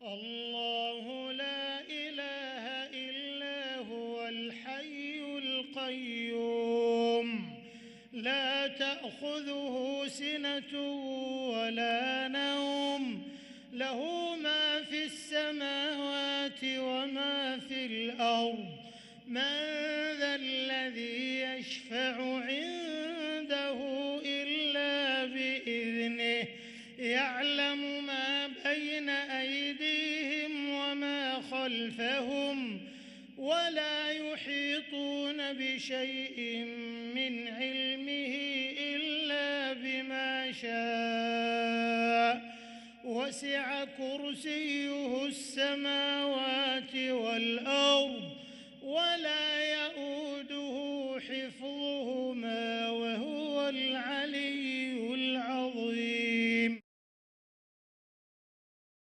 الله لا إله إلا هو الحي القيوم لا تأخذه سنة ولا نوم له ما في السماوات وما في الأرض من ذا الذي يشفع عنده إلا بإذنه يعلم ما بين أيديهم وما خلفهم ولا يحيطون بشيء من علمه إلا بما شاء وسع كرسيه السماوات والأرض ولا يئوده